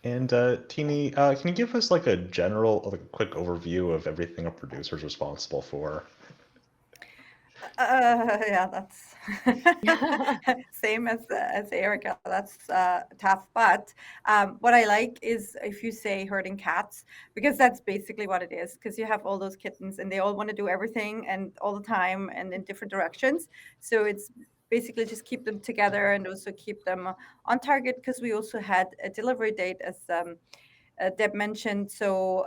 And Tini, can you give us like a quick overview of everything a producer is responsible for? Yeah, that's same as Erica. That's tough. But what I like is if you say herding cats, because that's basically what it is. Because you have all those kittens, and they all want to do everything and all the time and in different directions. So it's basically just keep them together and also keep them on target. Because we also had a delivery date, as Deb mentioned. So,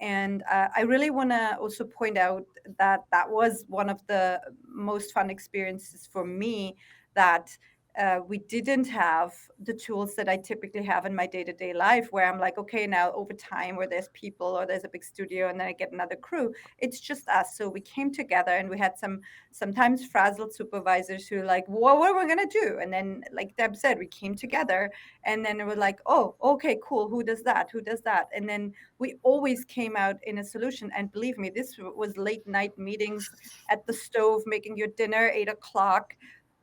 and I really want to also point out that that was one of the most fun experiences for me, that we didn't have the tools that I typically have in my day-to-day life, where I'm like, okay, now over time, where there's people or there's a big studio and then I get another crew, it's just us. So we came together and we had sometimes frazzled supervisors who like, well, what are we going to do? And then, like Deb said, we came together, and then it was like, oh, okay, cool, who does that, and then we always came out in a solution. And believe me, this was late night meetings at the stove making your dinner 8 o'clock,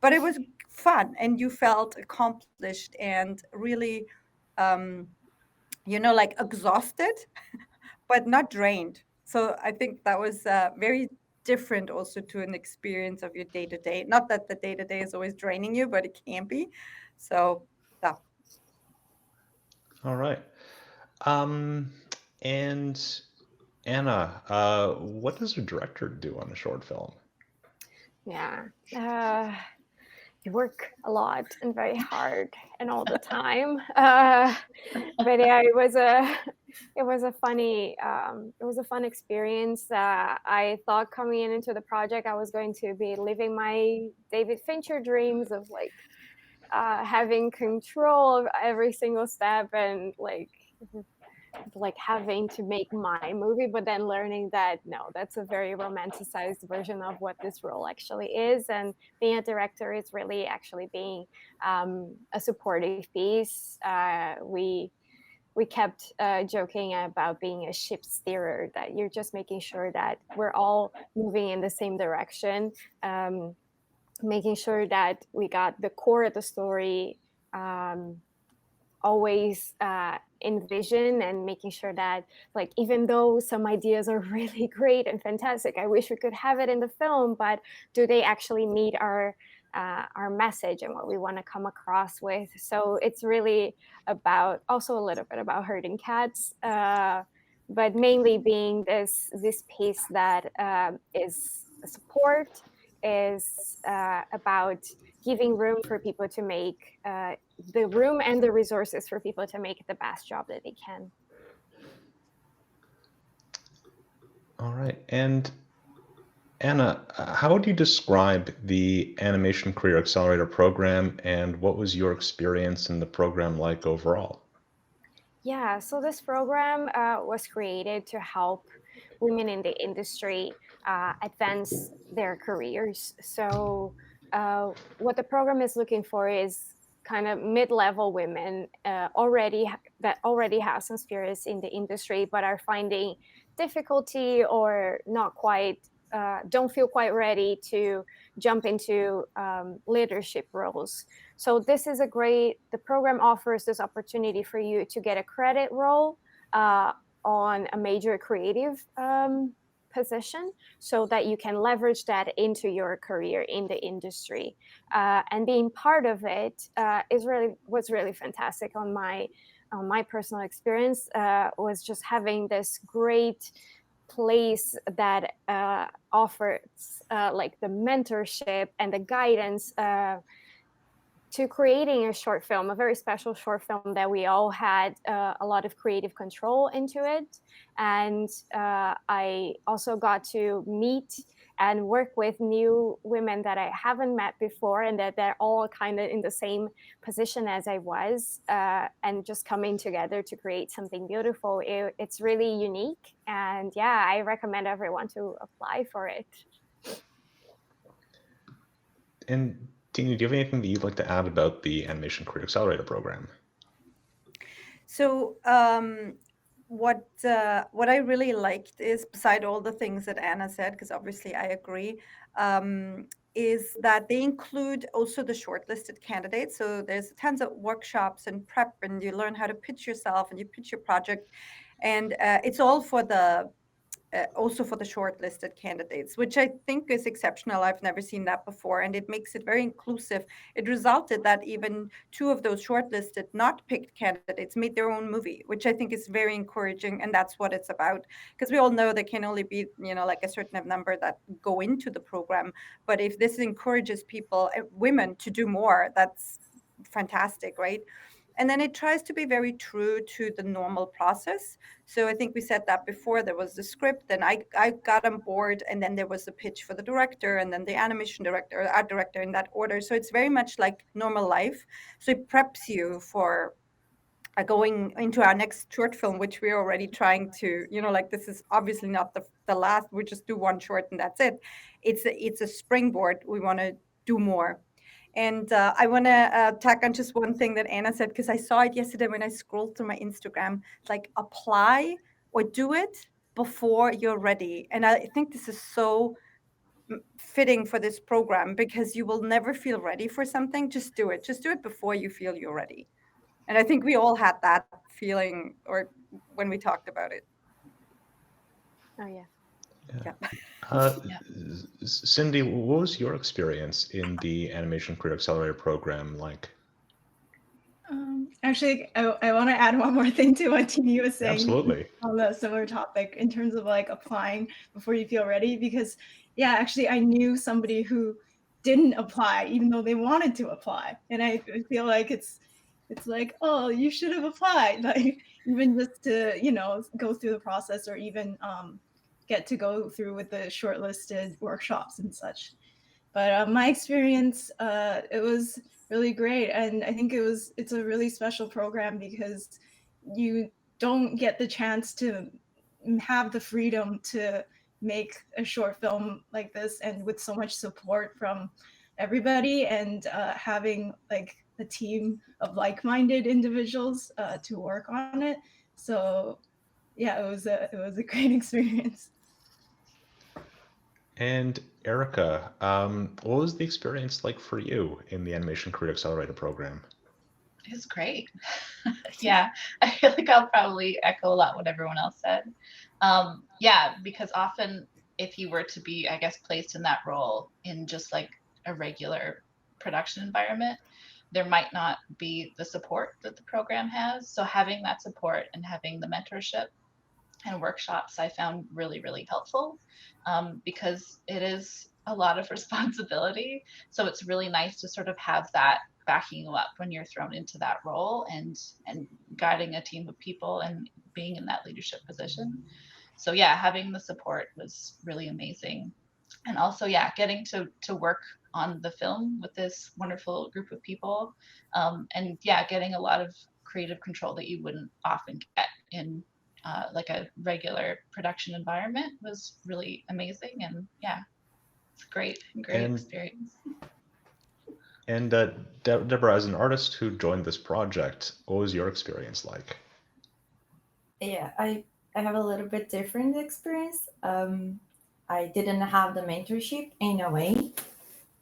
but it was fun and you felt accomplished and really um like exhausted but not drained. So I think that was very different also to an experience of your day to day. Not that the day to day is always draining you, but it can be. So yeah. All right. Um, and Anna, what does a director do on a short film? Yeah. You work a lot and very hard and all the time. But yeah, it was a fun experience. I thought coming into the project, I was going to be living my David Fincher dreams of having control of every single step and like having to make my movie, but then learning that no, that's a very romanticized version of what this role actually is. And being a director is really actually being a supportive piece. We kept joking about being a ship steerer, that you're just making sure that we're all moving in the same direction, making sure that we got the core of the story always in vision, and making sure that, like, even though some ideas are really great and fantastic, I wish we could have it in the film, but do they actually meet our message and what we want to come across with? So it's really about, also a little bit about herding cats, but mainly being this piece that is a support, is about giving room for people to make the room and the resources for people to make the best job that they can. All right. And Anna, how would you describe the Animation Career Accelerator Program, and what was your experience in the program like overall? Yeah, so this program was created to help women in the industry advance their careers. So what the program is looking for is kind of mid-level women that already have some experience in the industry, but are finding difficulty or not quite, don't feel quite ready to jump into leadership roles. So the program offers this opportunity for you to get a credit role on a major creative position, so that you can leverage that into your career in the industry. And being part of it was really fantastic. On my personal experience, was just having this great place that offers like the mentorship and the guidance to creating a short film, a very special short film that we all had a lot of creative control into it. And I also got to meet and work with new women that I haven't met before, and that they're all kind of in the same position as I was, and just coming together to create something beautiful. It's really unique. And yeah, I recommend everyone to apply for it. And Tini, do you have anything that you'd like to add about the Animation Career Accelerator Program? So what I really liked is, beside all the things that Anna said, because obviously I agree, is that they include also the shortlisted candidates. So there's tons of workshops and prep, and you learn how to pitch yourself and you pitch your project. And it's all for the also for the shortlisted candidates, which I think is exceptional. I've never seen that before, and it makes it very inclusive. It resulted that even 2 of those shortlisted, not picked candidates made their own movie, which I think is very encouraging, and that's what it's about. Because we all know there can only be, like a certain number that go into the program, but if this encourages people, women, to do more, that's fantastic, right? And then it tries to be very true to the normal process. So I think we said that before. There was the script, then I got on board, and then there was the pitch for the director, and then the animation director, or art director, in that order. So it's very much like normal life. So it preps you for going into our next short film, which we're already trying to, like, this is obviously not the last. We just do one short and that's it. It's a springboard. We want to do more. And I want to tack on just one thing that Anna said, because I saw it yesterday when I scrolled through my Instagram. It's like, apply or do it before you're ready. And I think this is so fitting for this program, because you will never feel ready for something. Just do it. Just do it before you feel you're ready. And I think we all had that feeling, or when we talked about it. Oh, yeah. Yeah. Cindey, what was your experience in the Animation Career Accelerator Program like? Actually, I want to add one more thing to what Tini was saying. Absolutely. On a similar topic in terms of like applying before you feel ready, because actually I knew somebody who didn't apply even though they wanted to apply, and I feel like it's like, oh, you should have applied, like even just to go through the process, or even get to go through with the shortlisted workshops and such. But my experience, it was really great, and I think it's a really special program because you don't get the chance to have the freedom to make a short film like this, and with so much support from everybody, and having like a team of like-minded individuals to work on it. So yeah, it was a great experience. And Erica, what was the experience like for you in the Animation Career Accelerator Program? It was great. Yeah, I feel like I'll probably echo a lot what everyone else said. Yeah, because often if you were to be, I guess, placed in that role in just like a regular production environment, there might not be the support that the program has. So having that support and having the mentorship and workshops, I found really, really helpful, because it is a lot of responsibility. So it's really nice to sort of have that backing you up when you're thrown into that role, and guiding a team of people and being in that leadership position. So yeah, having the support was really amazing. And also, yeah, getting to work on the film with this wonderful group of people, and yeah, getting a lot of creative control that you wouldn't often get in like a regular production environment was really amazing. And yeah, it's great experience. And Debora, as an artist who joined this project, what was your experience like? Yeah, I have a little bit different experience. I didn't have the mentorship in a way,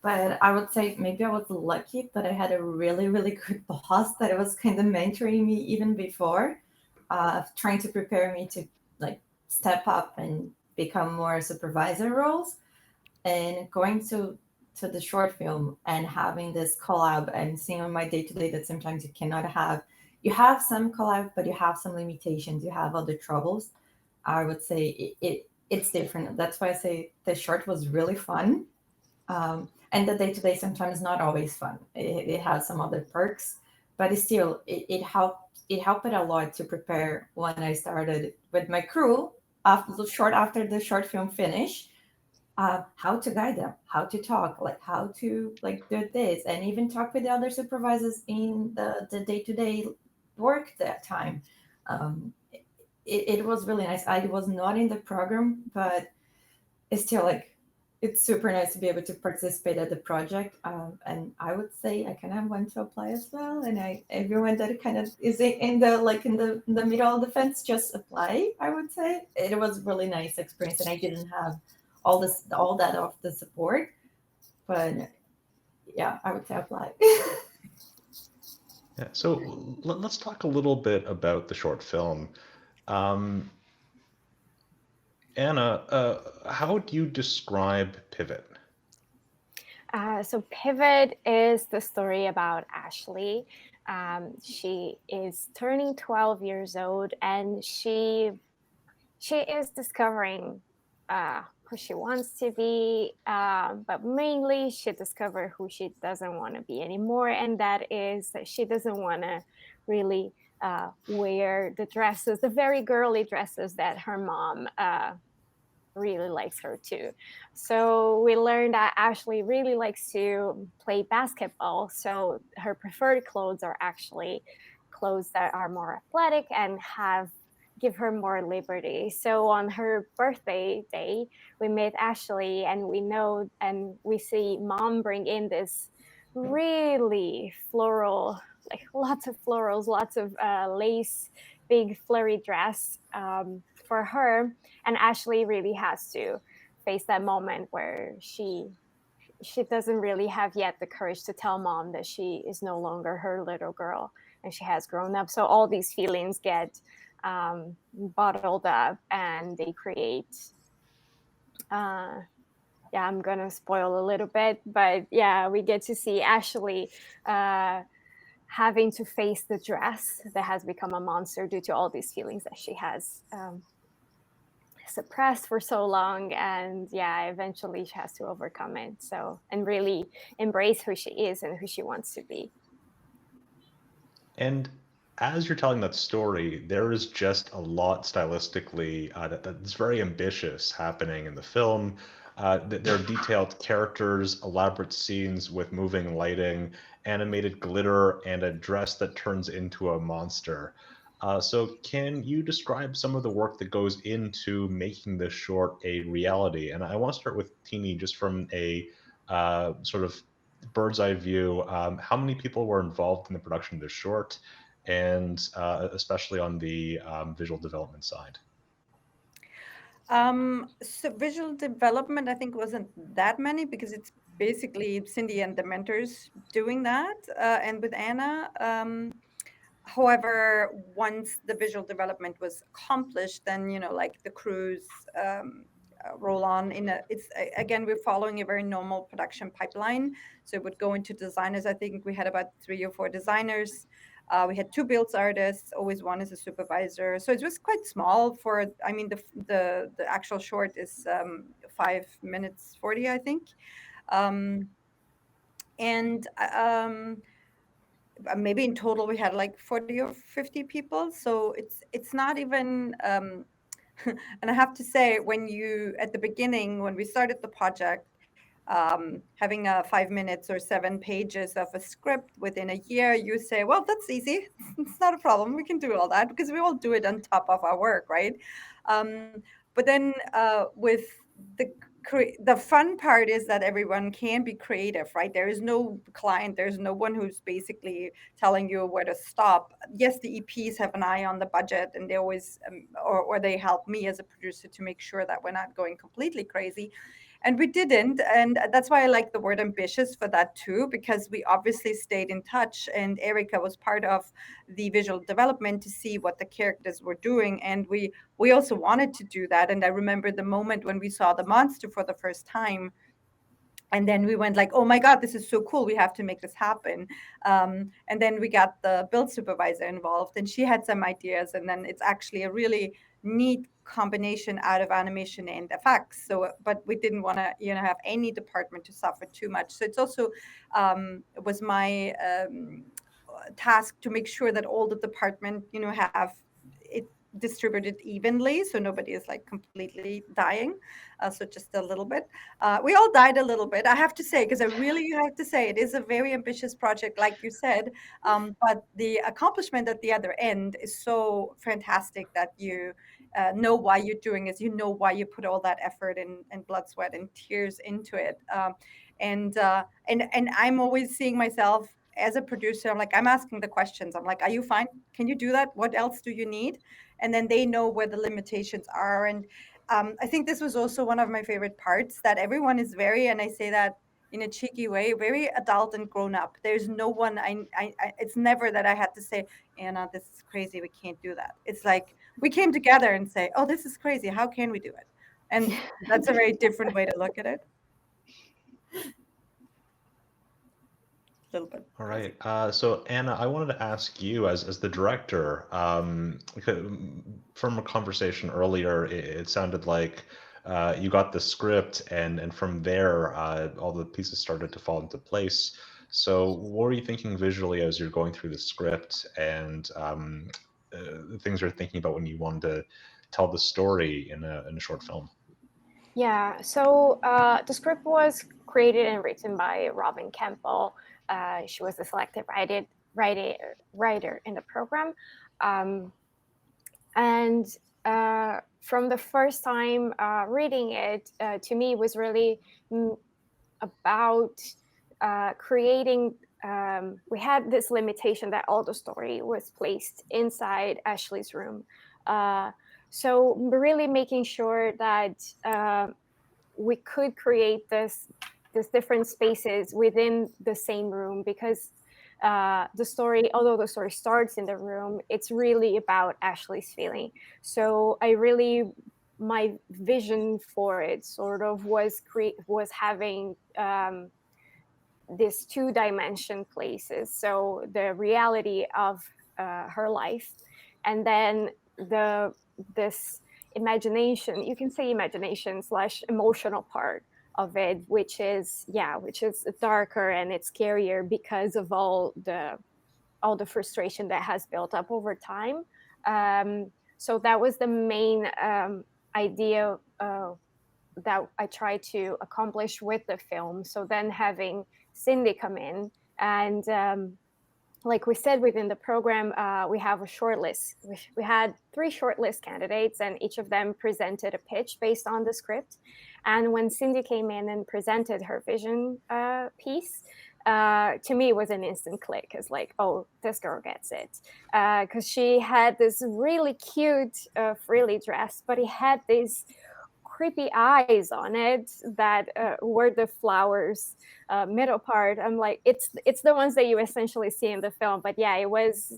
but I would say maybe I was lucky that I had a really, really good boss that was kind of mentoring me even before, trying to prepare me to like step up and become more supervisor roles. And going to the short film and having this collab and seeing on my day-to-day that sometimes you cannot have. You have some collab, but you have some limitations. You have other troubles. I would say it's different. That's why I say the short was really fun. And the day-to-day sometimes not always fun. It has some other perks, but still it helped a lot to prepare when I started with my crew after the short film finished. How to guide them, how to talk, like how to like do this, and even talk with the other supervisors in the day-to-day work that time. It was really nice. I was not in the program, but it's still like it's super nice to be able to participate at the project. And I would say I kind of want to apply as well. And everyone that kind of is in the middle of the fence, just apply. I would say it was really nice experience, and I didn't have all that of the support, But yeah, I would say apply. Yeah, so let's talk a little bit about the short film. Um, Anna, how do you describe Pivot? So Pivot is the story about Ashley. She is turning 12 years old, and she is discovering who she wants to be, but mainly she discovered who she doesn't want to be anymore, and that is that she doesn't want to really wear the dresses, the very girly dresses that her mom really likes her too. So we learned that Ashley really likes to play basketball. So her preferred clothes are actually clothes that are more athletic and give her more liberty. So on her birthday day, we met Ashley, and we see mom bring in this really floral, like lots of florals, lots of lace, big flurry dress for her. And Ashley really has to face that moment where she doesn't really have yet the courage to tell mom that she is no longer her little girl and she has grown up. So all these feelings get bottled up, and they create yeah, I'm gonna spoil a little bit, but yeah, we get to see Ashley having to face the dress that has become a monster due to all these feelings that she has suppressed for so long. And yeah, eventually she has to overcome it. So, and really embrace who she is and who she wants to be. And as you're telling that story, there is just a lot stylistically that's very ambitious happening in the film. There are detailed characters, elaborate scenes with moving lighting, animated glitter, and a dress that turns into a monster. So can you describe some of the work that goes into making this short a reality? And I want to start with Tini, just from a sort of bird's eye view. How many people were involved in the production of this short, and especially on the visual development side? So visual development, I think, wasn't that many because it's basically Cindey and the mentors doing that, and with Anna. However, once the visual development was accomplished, then like the crews roll on in again, we're following a very normal production pipeline. So it would go into designers. I think we had about 3 or 4 designers. We had 2 builds artists, always one is a supervisor. So it was quite small for, I mean, the actual short is 5 minutes 40, I think. And maybe in total we had like 40 or 50 people. So it's not even, and I have to say, when you, at the beginning, when we started the project, having 5 minutes or 7 pages of a script within a year, you say, well, that's easy. It's not a problem. We can do all that because we all do it on top of our work, right? But then with the fun part is that everyone can be creative, right? There is no client, there's no one who's basically telling you where to stop. Yes, the EPs have an eye on the budget, and they always, or they help me as a producer to make sure that we're not going completely crazy. And we didn't, and that's why I like the word ambitious for that too, because we obviously stayed in touch, and Erica was part of the visual development to see what the characters were doing, and we also wanted to do that. And I remember the moment when we saw the monster for the first time, and then we went like, oh my God, this is so cool, we have to make this happen. And then we got the build supervisor involved, and she had some ideas, and then it's actually a really neat combination out of animation and effects. So but we didn't want to have any department to suffer too much. So it's also it was my task to make sure that all the department have it distributed evenly, so nobody is like completely dying. So just a little bit. We all died a little bit, I have to say, because I really have to say it is a very ambitious project, like you said. But the accomplishment at the other end is so fantastic that you know why you're doing it. You know why you put all that effort and blood, sweat, and tears into it. And I'm always seeing myself as a producer. I'm like, I'm asking the questions. I'm like, are you fine? Can you do that? What else do you need? And then they know where the limitations are. And I think this was also one of my favorite parts, that everyone is very, and I say that in a cheeky way, very adult and grown up. There's no one, it's never that I had to say, Anna, this is crazy, we can't do that. It's like we came together and say, oh, this is crazy, how can we do it? And that's a very different way to look at it. Little bit. All right. So Anna, I wanted to ask you as the director, from a conversation earlier, it sounded like you got the script and from there, all the pieces started to fall into place. So what were you thinking visually as you're going through the script and the things you're thinking about when you wanted to tell the story in a short film? Yeah, so the script was created and written by Robin Campbell. She was the selected writer in the program. And from the first time reading it, to me, it was really about creating, we had this limitation that all the story was placed inside Ashley's room. So really making sure that we could create this different spaces within the same room, because the story, although the story starts in the room, it's really about Ashley's feeling. So my vision for it sort of was having these 2-dimension places. So the reality of her life, and then this imagination, you can say imagination / emotional part of it, which is darker and it's scarier because of all the frustration that has built up over time. So that was the main idea that I tried to accomplish with the film. So then having Cindey come in, and like we said, within the program, we have a short list. We had 3 shortlist candidates, and each of them presented a pitch based on the script. And when Cindey came in and presented her vision piece, to me, it was an instant click. It's like, oh, this girl gets it. Because she had this really cute frilly dress, but it had these creepy eyes on it that were the flowers middle part. I'm like, it's the ones that you essentially see in the film. But yeah, it was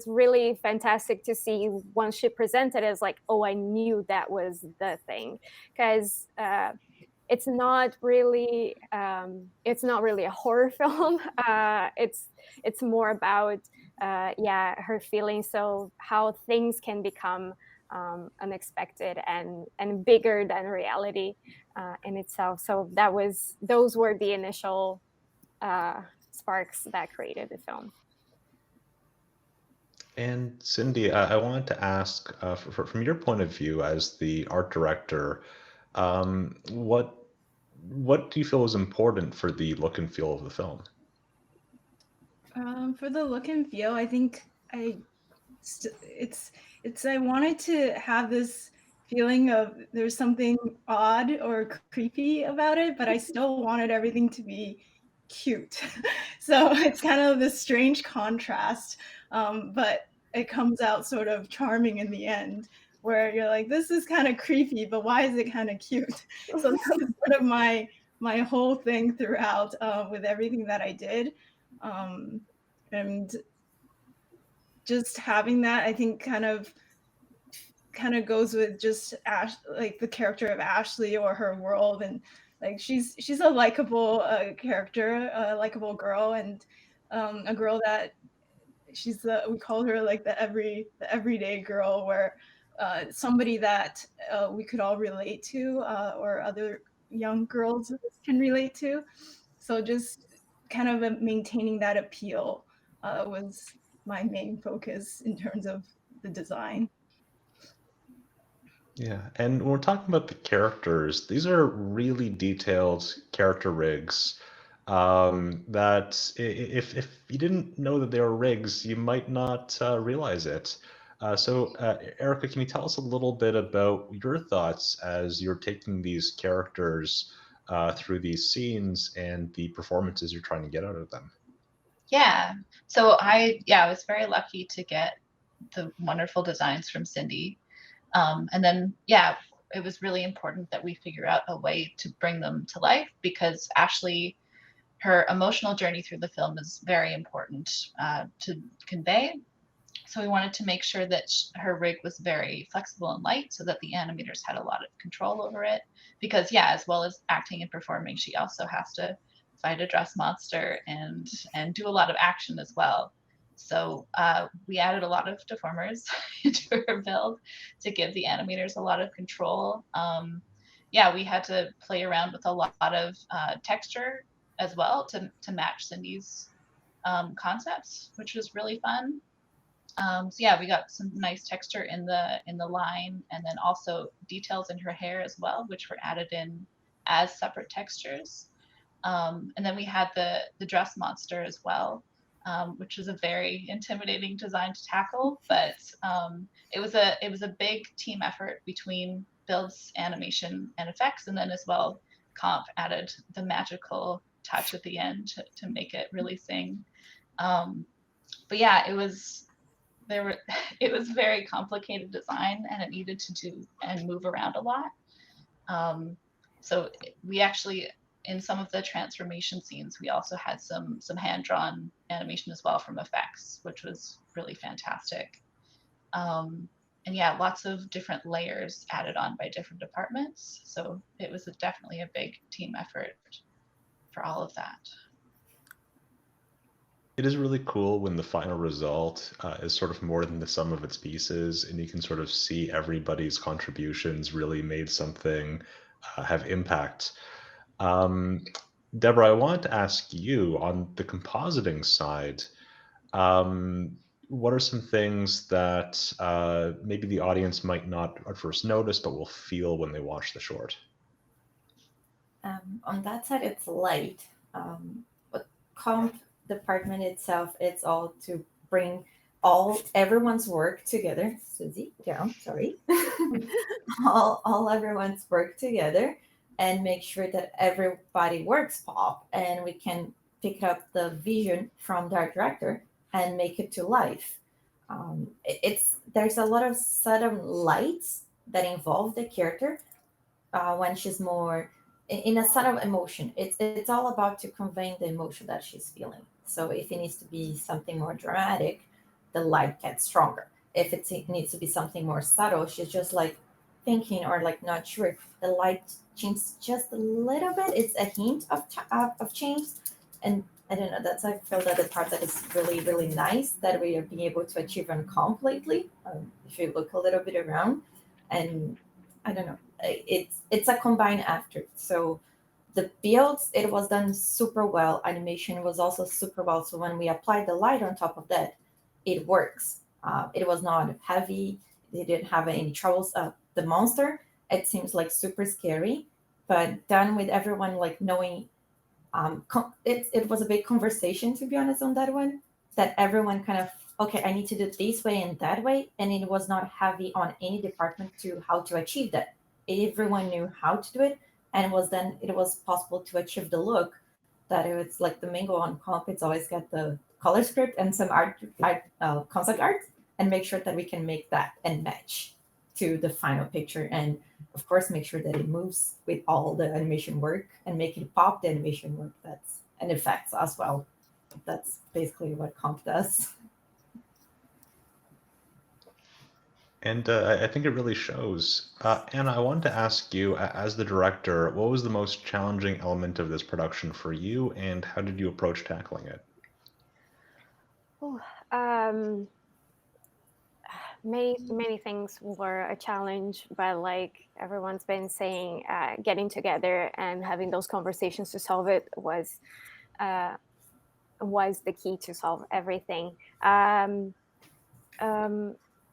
really fantastic to see once she presented it, as like, oh, I knew that was the thing, because it's not really a horror film. It's more about her feelings, so how things can become unexpected and bigger than reality in itself. So those were the initial sparks that created the film. And Cindey, I wanted to ask, from your point of view as the art director, what do you feel was important for the look and feel of the film? For the look and feel, I think I wanted to have this feeling of there's something odd or creepy about it, but I still wanted everything to be cute. So it's kind of this strange contrast, but it comes out sort of charming in the end, where you're like, this is kind of creepy, but why is it kind of cute? So that was sort of my whole thing throughout with everything that I did. And just having that, I think, kind of goes with just like the character of Ashley or her world, and like she's a likable character, a likable girl, and a girl that we call her like the everyday girl, where somebody that we could all relate to, or other young girls can relate to. So just kind of maintaining that appeal was my main focus in terms of the design. Yeah, and when we're talking about the characters, these are really detailed character rigs that if you didn't know that they were rigs, you might not realize it. So, Erica, can you tell us a little bit about your thoughts as you're taking these characters through these scenes and the performances you're trying to get out of them? Yeah. So I was very lucky to get the wonderful designs from Cindey. And then, it was really important that we figure out a way to bring them to life, because Ashley her emotional journey through the film is very important to convey. So we wanted to make sure that her rig was very flexible and light so that the animators had a lot of control over it. Because yeah, as well as acting and performing, she also has to fight a dress monster and do a lot of action as well. So we added a lot of deformers into her build to give the animators a lot of control. Yeah, we had to play around with a lot of texture as well to match Cindey's concepts, which was really fun. So yeah, we got some nice texture in the line, and then also details in her hair as well, which were added in as separate textures. And then we had the dress monster as well, which was a very intimidating design to tackle, but it was a big team effort between builds, animation, and effects, and then as well, Comp added the magical touch at the end to make it really sing. But yeah, it was very complicated design, and it needed to do and move around a lot. So we actually, in some of the transformation scenes, we also had some hand-drawn animation as well from effects, which was really fantastic. And yeah, lots of different layers added on by different departments. So it was definitely a big team effort for all of that. It is really cool when the final result is sort of more than the sum of its pieces, and you can sort of see everybody's contributions really made something have impact. Debora, I wanted to ask you on the compositing side, what are some things that maybe the audience might not at first notice, but will feel when they watch the short? On that side, it's light. But comp department itself, it's all to bring everyone's work together. Susie, down, sorry. all everyone's work together and make sure that everybody works pop, and we can pick up the vision from the art director and make it to life. There's a lot of sudden lights that involve the character when she's more in a sort of emotion. It's all about to conveying the emotion that she's feeling. So if it needs to be something more dramatic, the light gets stronger. If it needs to be something more subtle, she's just like thinking or like not sure. The light changes just a little bit. It's a hint of change, and I don't know. That's I feel that the part that is really really nice that we are being able to achieve on comp lately. If you look a little bit around, and I don't know, it's a combined effort. So the builds, it was done super well. Animation was also super well. So when we applied the light on top of that, it works. It was not heavy. They didn't have any troubles. The monster, it seems like super scary, but done with everyone like knowing. It was a big conversation, to be honest, on that one. That everyone kind of, okay, I need to do it this way and that way, and it was not heavy on any department to how to achieve that. Everyone knew how to do it, and it was possible to achieve the look that it was like the main goal on comp. It's always got the color script and some concept art, and make sure that we can make that and match to the final picture, and of course make sure that it moves with all the animation work and make it pop the animation work that's and effects as well. That's basically what comp does. And I think it really shows. Anna, I wanted to ask you, as the director, what was the most challenging element of this production for you, and how did you approach tackling it? Many things were a challenge, but like everyone's been saying, getting together and having those conversations to solve it was the key to solve everything.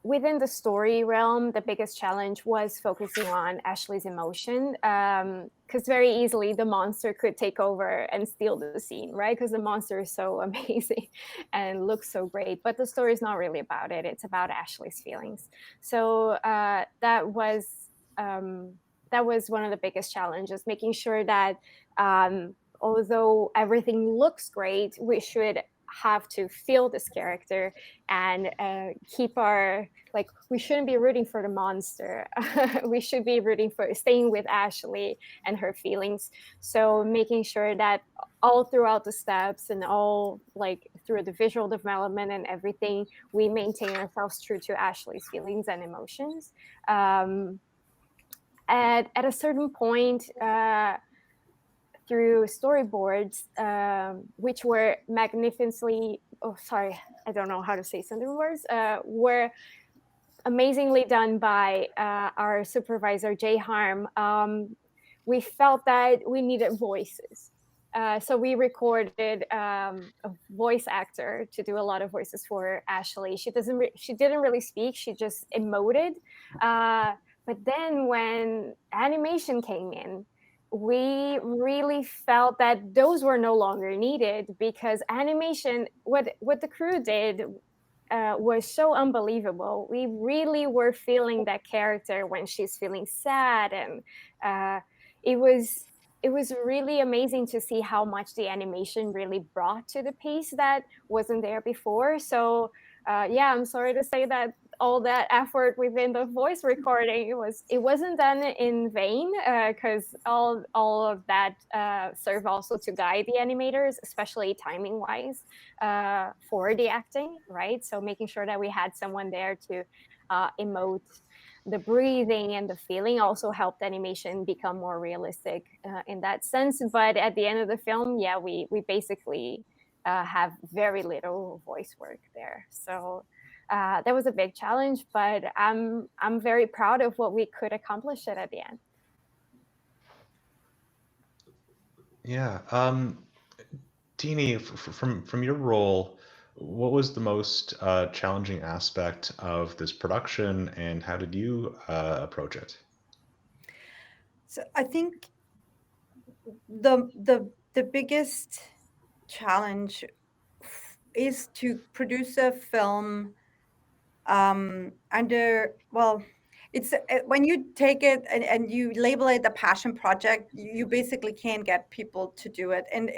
Within the story realm, the biggest challenge was focusing on Ashley's emotion, because very easily the monster could take over and steal the scene, right? Because the monster is so amazing and looks so great, but the story is not really about it. It's about Ashley's feelings. So that was one of the biggest challenges, making sure that although everything looks great, we should have to feel this character and keep our, like, we shouldn't be rooting for the monster. We should be rooting for staying with Ashley and her feelings. So making sure that all throughout the steps and all like through the visual development and everything, we maintain ourselves true to Ashley's feelings and emotions. At a certain point, through storyboards, which were magnificently, oh, sorry, I don't know how to say certain words, were amazingly done by our supervisor, Jay Harm. We felt that we needed voices. So we recorded a voice actor to do a lot of voices for Ashley. She didn't really speak, she just emoted. But then when animation came in, we really felt that those were no longer needed, because animation, what the crew did was so unbelievable. We really were feeling that character when she's feeling sad, and it was really amazing to see how much the animation really brought to the piece that wasn't there before. So yeah, I'm sorry to say that all that effort within the voice recording, it wasn't done in vain, because all of that served also to guide the animators, especially timing wise, for the acting, right? So making sure that we had someone there to emote. The breathing and the feeling also helped animation become more realistic in that sense. But at the end of the film, yeah, we basically have very little voice work there. So that was a big challenge, but I'm very proud of what we could accomplish at the end. Yeah. Tini, from your role, what was the most challenging aspect of this production, and how did you approach it? So I think the biggest challenge is to produce a film under, well, it's when you take it and you label it a passion project, you basically can't get people to do it. And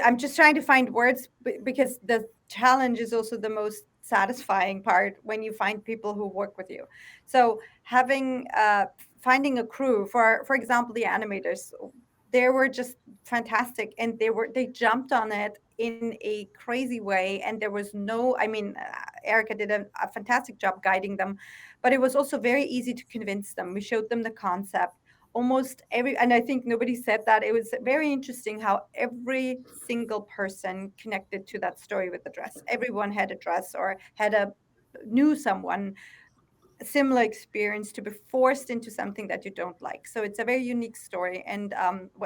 I'm just trying to find words, because the challenge is also the most satisfying part when you find people who work with you. So finding a crew, for example, the animators, they were just fantastic, and they jumped on it in a crazy way. And there was no, I mean, Erica did a fantastic job guiding them, but it was also very easy to convince them. We showed them the concept almost and I think nobody said that. It was very interesting how every single person connected to that story with the dress. Everyone had a dress or knew someone similar experience to be forced into something that you don't like. So it's a very unique story. And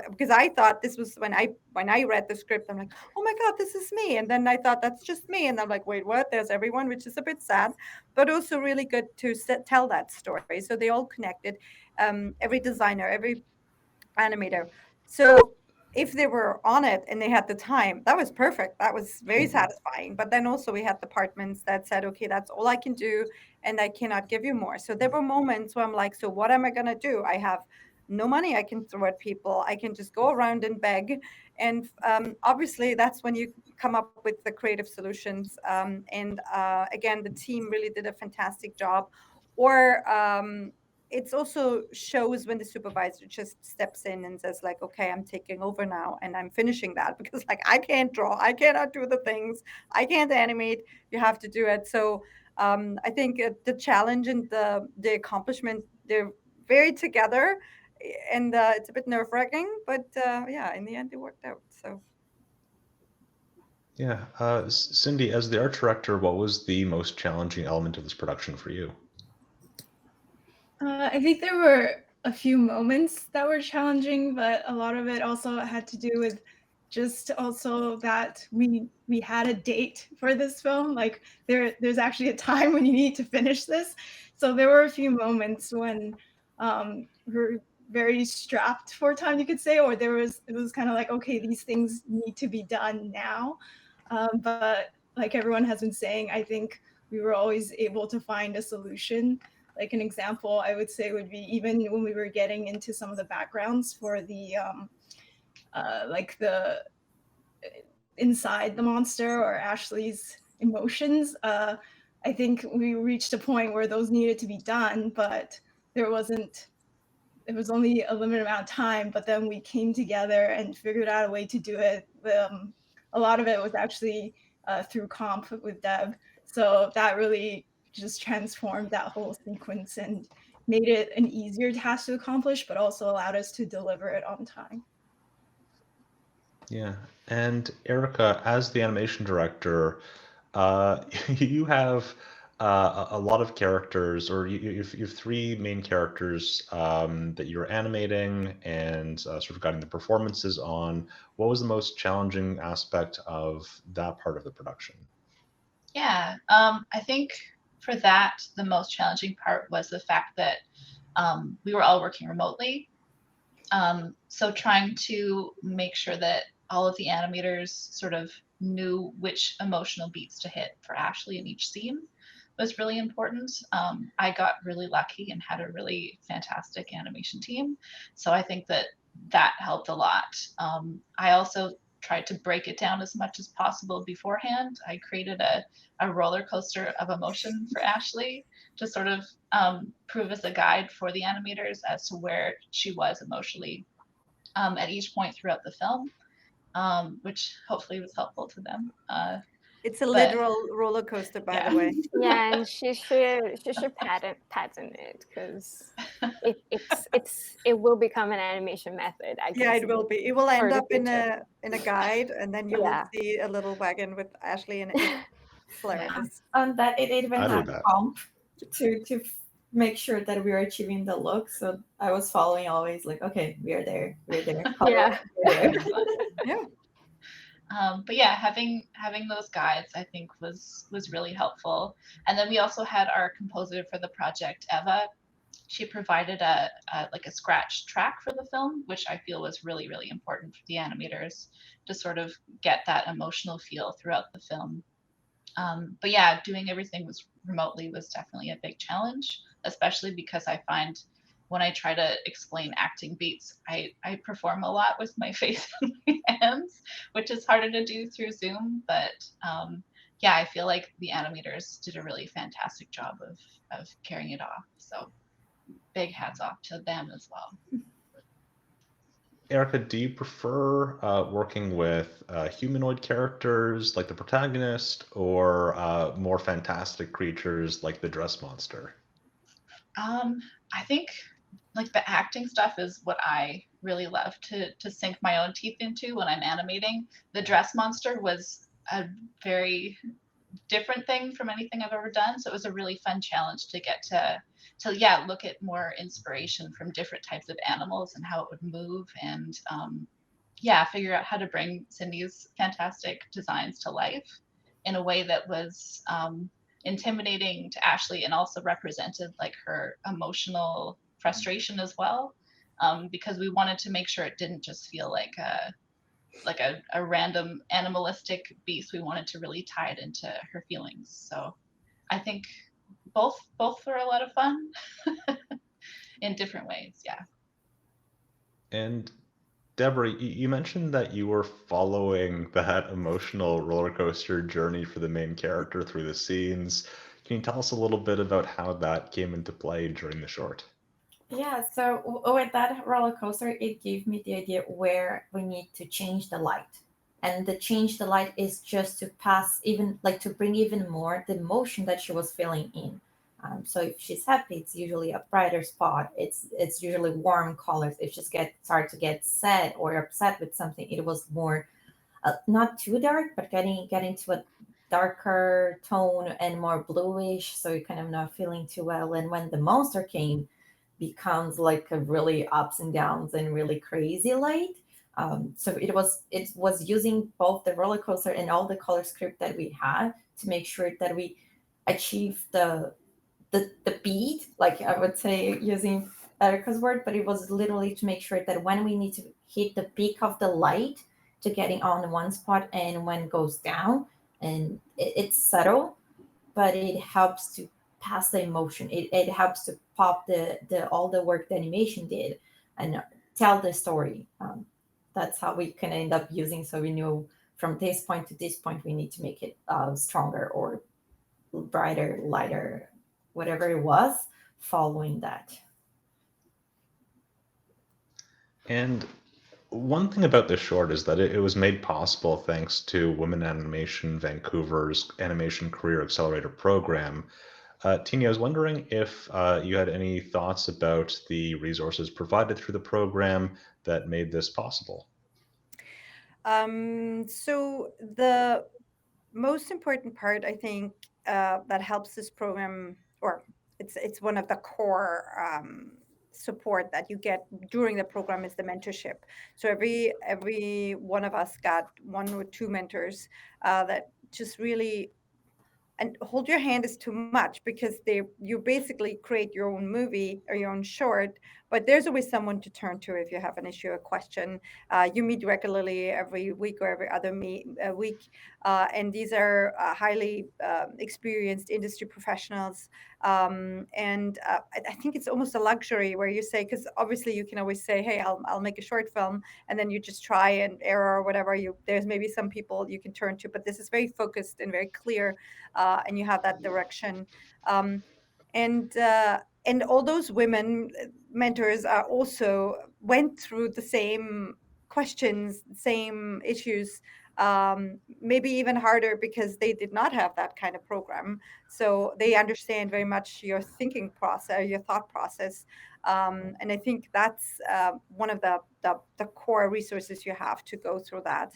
because I thought this was, when I read the script, I'm like, oh my God, this is me. And then I thought, that's just me. And I'm like, wait, what? There's everyone, which is a bit sad, but also really good to tell that story. So they all connected, every designer, every animator. So if they were on it and they had the time, that was perfect. That was very satisfying. But then also we had departments that said, okay, that's all I can do, and I cannot give you more. So there were moments where I'm like, so what am I going to do? I have no money I can throw at people. I can just go around and beg. And obviously that's when you come up with the creative solutions. And again, the team really did a fantastic job. Or it's also shows when the supervisor just steps in and says like, okay, I'm taking over now and I'm finishing that, because like, I can't draw, I cannot do the things, I can't animate, you have to do it. So I think the challenge and the accomplishment, they're very together, and it's a bit nerve-wracking, but yeah, in the end it worked out. So Yeah. Cindey, as the art director, what was the most challenging element of this production for you? I think there were a few moments that were challenging, but a lot of it also had to do with just also that we had a date for this film. Like there's actually a time when you need to finish this. So there were a few moments when we're very strapped for time, you could say, or it was kind of like, okay, these things need to be done now. But like everyone has been saying, I think we were always able to find a solution. Like an example I would say would be even when we were getting into some of the backgrounds for the like inside the monster or Ashley's emotions. I think we reached a point where those needed to be done, but it was only a limited amount of time, but then we came together and figured out a way to do it. A lot of it was actually through comp with Deb. So that really just transformed that whole sequence and made it an easier task to accomplish, but also allowed us to deliver it on time. Yeah. And Erica, as the animation director, you have a lot of characters, or you have three main characters that you're animating and sort of guiding the performances on. What was the most challenging aspect of that part of the production? Yeah, I think for that, the most challenging part was the fact that we were all working remotely. So trying to make sure that all of the animators sort of knew which emotional beats to hit for Ashley in each scene was really important. I got really lucky and had a really fantastic animation team. So I think that that helped a lot. I also tried to break it down as much as possible beforehand. I created a roller coaster of emotion for Ashley to sort of prove as a guide for the animators as to where she was emotionally at each point throughout the film, which hopefully was helpful to them. It's a literal roller coaster, by the way. Yeah, and she should patent it, because it will become an animation method, I guess. Yeah, it will be. It will end the up in future. a guide, and then you will Yeah. see a little wagon with Ashley in it. It's hilarious. On that, it even I had do that. comp to make sure that we are achieving the look. So I was following always like, okay, we are there, we're there. Yeah. We're there. Yeah. But yeah, having those guides, I think was really helpful. And then we also had our composer for the project, Eva. She provided a scratch track for the film, which I feel was really, really important for the animators to sort of get that emotional feel throughout the film. But yeah, doing everything remotely was definitely a big challenge, especially because I find when I try to explain acting beats, I perform a lot with my face and my hands, which is harder to do through Zoom. But yeah, I feel like the animators did a really fantastic job of carrying it off. So big hats off to them as well. Erica, do you prefer working with humanoid characters like the protagonist, or more fantastic creatures like the dress monster? I think like the acting stuff is what I really love to sink my own teeth into when I'm animating. The dress monster was a very different thing from anything I've ever done, so it was a really fun challenge to get to look at more inspiration from different types of animals and how it would move, and figure out how to bring Cindey's fantastic designs to life in a way that was intimidating to Ashley and also represented like her emotional frustration as well, because we wanted to make sure it didn't just feel like a random animalistic beast. We wanted to really tie it into her feelings. So I think both were a lot of fun in different ways. Yeah. And Debora, you mentioned that you were following that emotional roller coaster journey for the main character through the scenes. Can you tell us a little bit about how that came into play during the short? Yeah, so with that roller coaster, it gave me the idea where we need to change the light. And the change the light is just to pass even like to bring even more the emotion that she was feeling in. So if she's happy, it's usually a brighter spot. It's usually warm colors. If she starts to get sad or upset with something, it was more not too dark, but getting to a darker tone and more bluish. So you're kind of not feeling too well. And when the monster came, becomes like a really ups and downs and really crazy light. So it was using both the roller coaster and all the color script that we had to make sure that we achieve the beat, like I would say using Erica's word, but it was literally to make sure that when we need to hit the peak of the light to getting on one spot and when it goes down, and it's subtle, but it helps to pass the emotion. It helps to pop the all the work the animation did and tell the story. That's how we can end up using. So we knew from this point to this point, we need to make it stronger or brighter, lighter, whatever it was, following that. And one thing about this short is that it was made possible thanks to Women in Animation Vancouver's Animation Career EXCELerator Program. Tini, I was wondering if you had any thoughts about the resources provided through the program that made this possible. So the most important part, I think, that helps this program, or it's one of the core support that you get during the program, is the mentorship. So every one of us got 1 or 2 mentors that just really, and hold your hand is too much, because you basically create your own movie or your own short, but there's always someone to turn to if you have an issue or question. You meet regularly every week or every other week, and these are highly experienced industry professionals. And I think it's almost a luxury where you say, because obviously you can always say, hey, I'll make a short film, and then you just try and error or whatever. There's maybe some people you can turn to, but this is very focused and very clear, and you have that direction. Um, and all those women mentors are also went through the same questions, same issues, maybe even harder, because they did not have that kind of program. So they understand very much your thinking process, your thought process. And I think that's one of the core resources you have to go through that.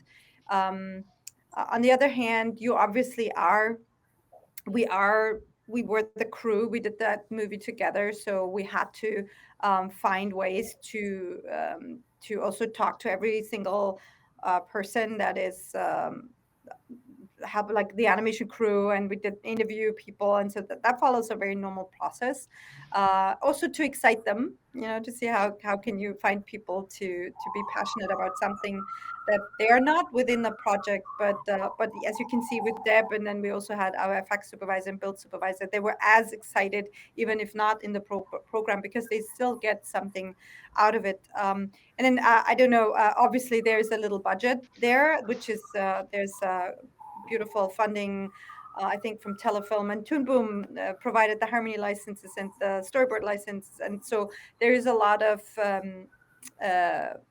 On the other hand, you obviously we were the crew. We did that movie together, so we had to find ways to also talk to every single person that is have like the animation crew, and we did interview people, and so that follows a very normal process. Also to excite them, to see how can you find people to be passionate about something that they are not within the project, but as you can see with Deb, and then we also had our FX supervisor and build supervisor, they were as excited, even if not in the program, because they still get something out of it. And then I don't know, obviously there's a little budget there, which is there's beautiful funding, I think, from Telefilm, and Toon Boom provided the Harmony licenses and the storyboard license, and so there is a lot of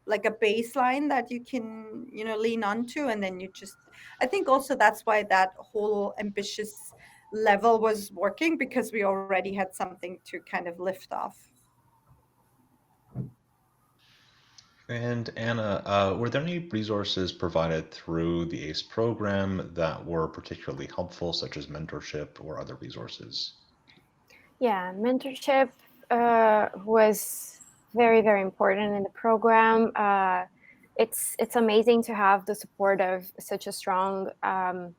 like a baseline that you can lean onto, and then I think also that's why that whole ambitious level was working, because we already had something to kind of lift off. And Anna, were there any resources provided through the ACE program that were particularly helpful, such as mentorship or other resources? Yeah, mentorship was very, very important in the program. It's amazing to have the support of such a strong and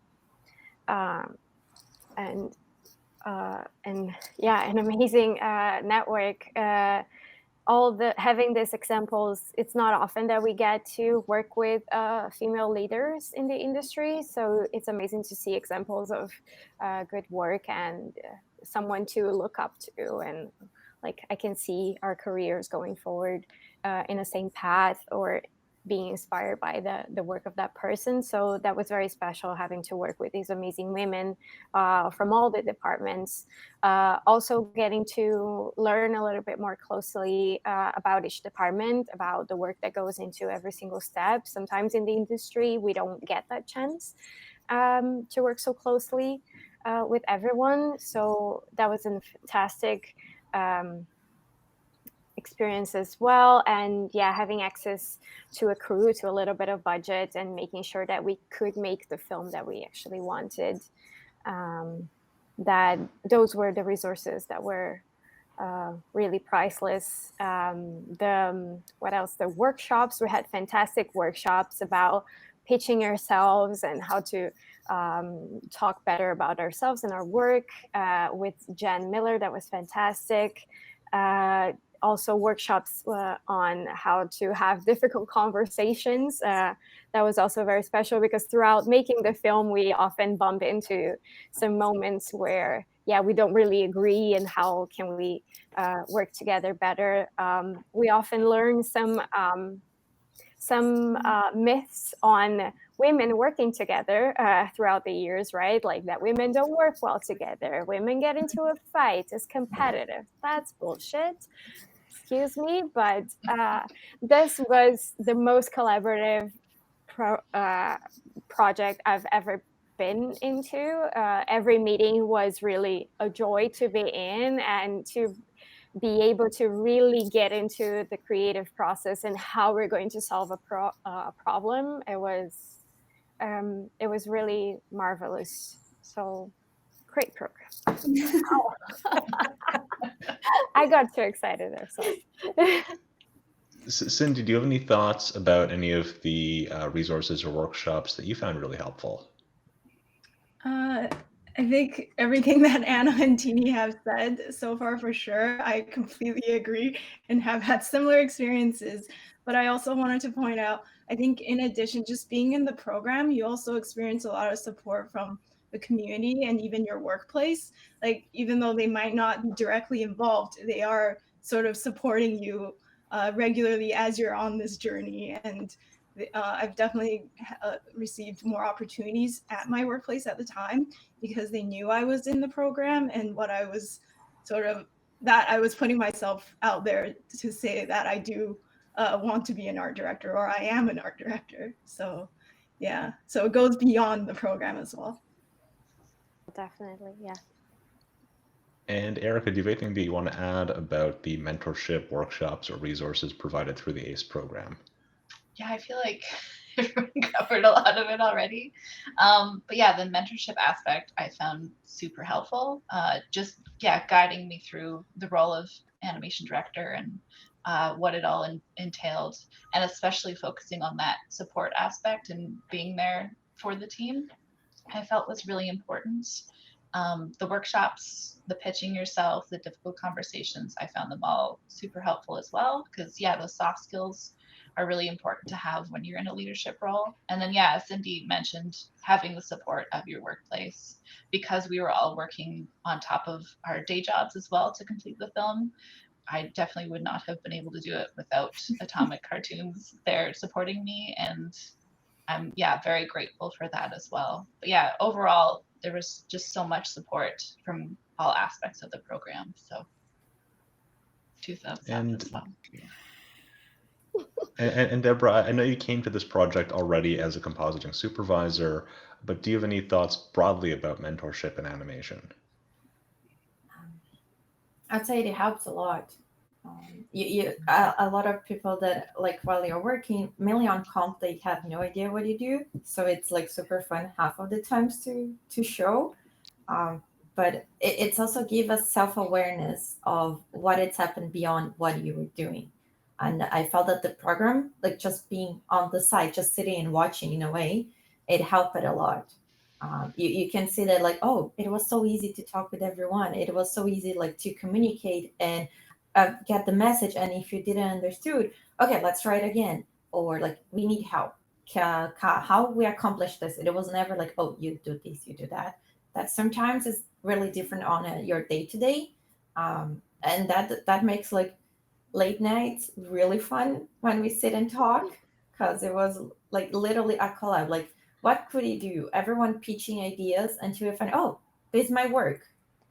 an amazing network. Having these examples, it's not often that we get to work with female leaders in the industry, so it's amazing to see examples of good work and someone to look up to, and like I can see our careers going forward in the same path, or being inspired by the work of that person. So that was very special, having to work with these amazing women from all the departments. Also getting to learn a little bit more closely about each department, about the work that goes into every single step. Sometimes in the industry, we don't get that chance to work so closely with everyone. So that was a fantastic experience as well. And yeah, having access to a crew, to a little bit of budget, and making sure that we could make the film that we actually wanted. That those were the resources that were really priceless. What else? The workshops. We had fantastic workshops about pitching ourselves and how to talk better about ourselves and our work with Jen Miller. That was fantastic. Also workshops on how to have difficult conversations. That was also very special, because throughout making the film, we often bump into some moments where, yeah, we don't really agree, and how can we work together better. We often learn some myths on women working together throughout the years, right? Like that women don't work well together. Women get into a fight. It's competitive. That's bullshit. Excuse me, but this was the most collaborative project I've ever been into. Every meeting was really a joy to be in and to be able to really get into the creative process and how we're going to solve a problem. It was really marvelous. So great program. I got too excited there. Sorry. Cindey, do you have any thoughts about any of the resources or workshops that you found really helpful? I think everything that Anna and Tini have said so far, for sure, I completely agree and have had similar experiences. But I also wanted to point out, I think in addition, just being in the program, you also experience a lot of support from the community and even your workplace. Like, even though they might not be directly involved, they are sort of supporting you regularly as you're on this journey. And I've definitely received more opportunities at my workplace at the time because they knew I was in the program and what I was that I was putting myself out there to say that I do want to be an art director, or I am an art director. So yeah, so it goes beyond the program as well. Definitely, yeah. And Erica, do you have anything that you want to add about the mentorship workshops or resources provided through the ACE program? Yeah, I feel like everyone covered a lot of it already. But yeah, the mentorship aspect I found super helpful. Just guiding me through the role of animation director and what it all entailed, and especially focusing on that support aspect and being there for the team, I felt was really important. The workshops, the pitching yourself, the difficult conversations, I found them all super helpful as well, because those soft skills are really important to have when you're in a leadership role. And then as Cindey mentioned, having the support of your workplace, because we were all working on top of our day jobs as well to complete the film. I definitely would not have been able to do it without Atomic Cartoons there supporting me, and I'm very grateful for that as well. But overall, there was just so much support from all aspects of the program. So 2 thumbs up as well. And Debora, I know you came to this project already as a compositing supervisor, but do you have any thoughts broadly about mentorship in animation? I'd say it helps a lot. A lot of people that, like, while you're working mainly on comp, they have no idea what you do, so it's like super fun half of the times to show. But it's also give us self-awareness of what it's happened beyond what you were doing. And I felt that the program, like just being on the side, just sitting and watching in a way, it helped it a lot. You can see that, like, oh, it was so easy to talk with everyone. It was so easy, like, to communicate and get the message. And if you didn't understood, okay, let's try it again. Or like, we need help. How we accomplish this? It was never like, oh, you do this, you do that. That sometimes is really different on your day to day, and that makes like late nights really fun when we sit and talk, because it was like literally a collab. Like, what could you do? Everyone pitching ideas until we find, oh, this might work,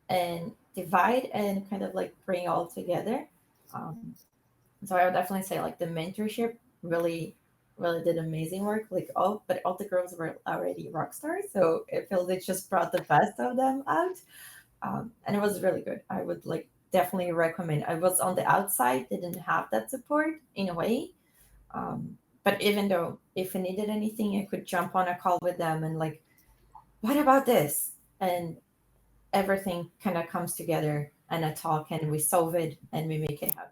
and divide and kind of like bring all together. So I would definitely say like the mentorship really did amazing work. Like all the girls were already rock stars, so it feels it just brought the best of them out, and it was really good. I would like definitely recommend. I was on the outside, didn't have that support in a way, but even though if I needed anything, I could jump on a call with them and like, what about this? And everything kind of comes together and a talk, and we solve it and we make it happen.